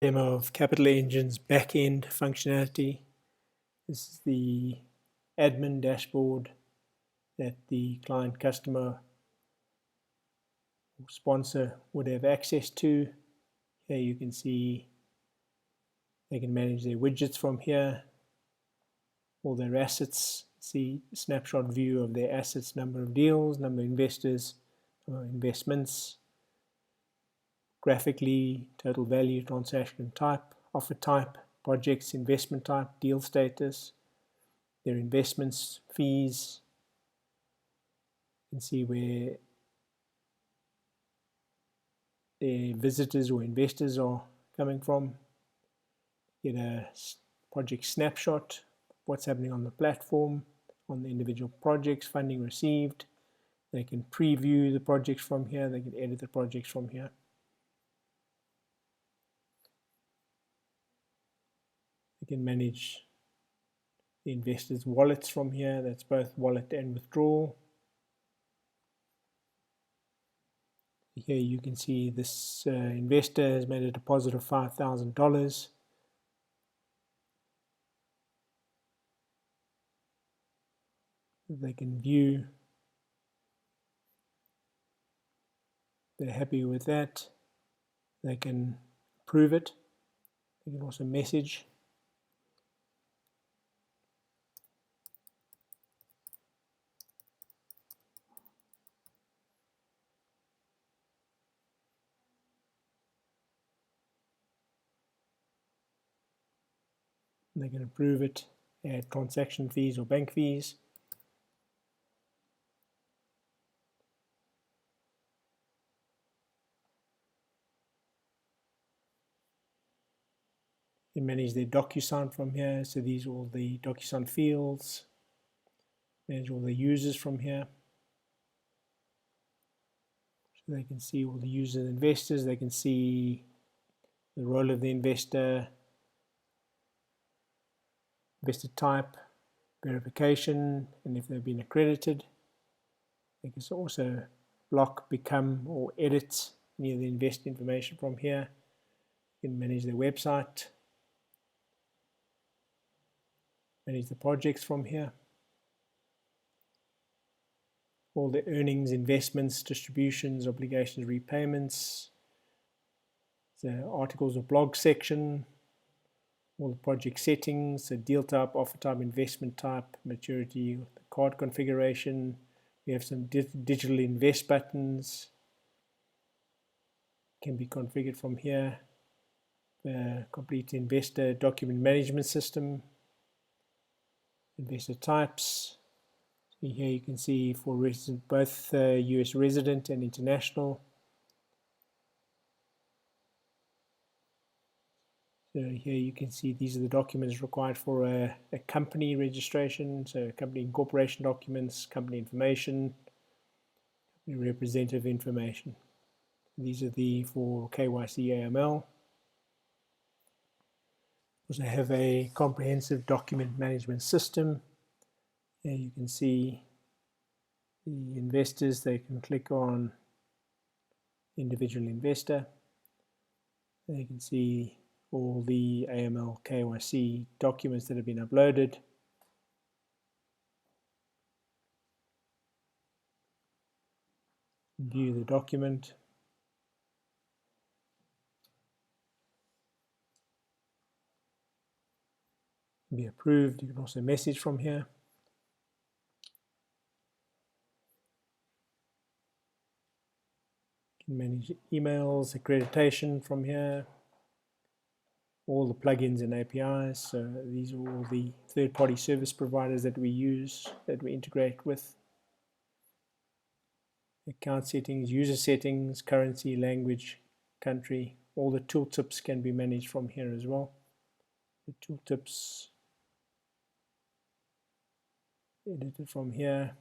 Demo of Capital Engine's backend functionality. This is the admin dashboard that the client, customer, or sponsor would have access to. Here you can see they can manage their widgets from here, all their assets, see a snapshot view of their assets, number of deals, number of investors, investments, graphically, total value, transaction type, offer type, projects, investment type, deal status, their investments, fees. You can see where their visitors or investors are coming from. Get a project snapshot, what's happening on the platform, on the individual projects, funding received. They can preview the projects from here, they can edit the projects from here. They can manage the investors' wallets from here, that's both wallet and withdrawal. Here you can see this investor has made a deposit of $5,000. They can view, they're happy with that, they can approve it, they can also message. They can approve it, add transaction fees or bank fees. They manage their DocuSign from here, so these are all the DocuSign fields. Manage all the users from here. So they can see all the users and investors, they can see the role of the investor, investor type, verification, and if they've been accredited. They can also block, become, or edit any of the investor information from here. You can manage their website, manage the projects from here. All the earnings, investments, distributions, obligations, repayments, the articles or blog section, all the project settings, the deal type, offer type, investment type, maturity, the card configuration. We have some digital invest buttons, can be configured from here. Complete investor document management system, investor types. So here you can see for resident, both US resident and international. So here you can see these are the documents required for a company registration, so company incorporation documents, company information, representative information. These are the for KYC AML. Also have a comprehensive document management system. Here you can see the investors, they can click on individual investor. They can see all the AML KYC documents that have been uploaded. View the document. Be approved. You can also message from here. You can manage emails, accreditation from here. All the plugins and APIs. So these are all the third-party service providers that we use, that we integrate with. Account settings, user settings, currency, language, country. All the tooltips can be managed from here as well. The tooltips edited from here.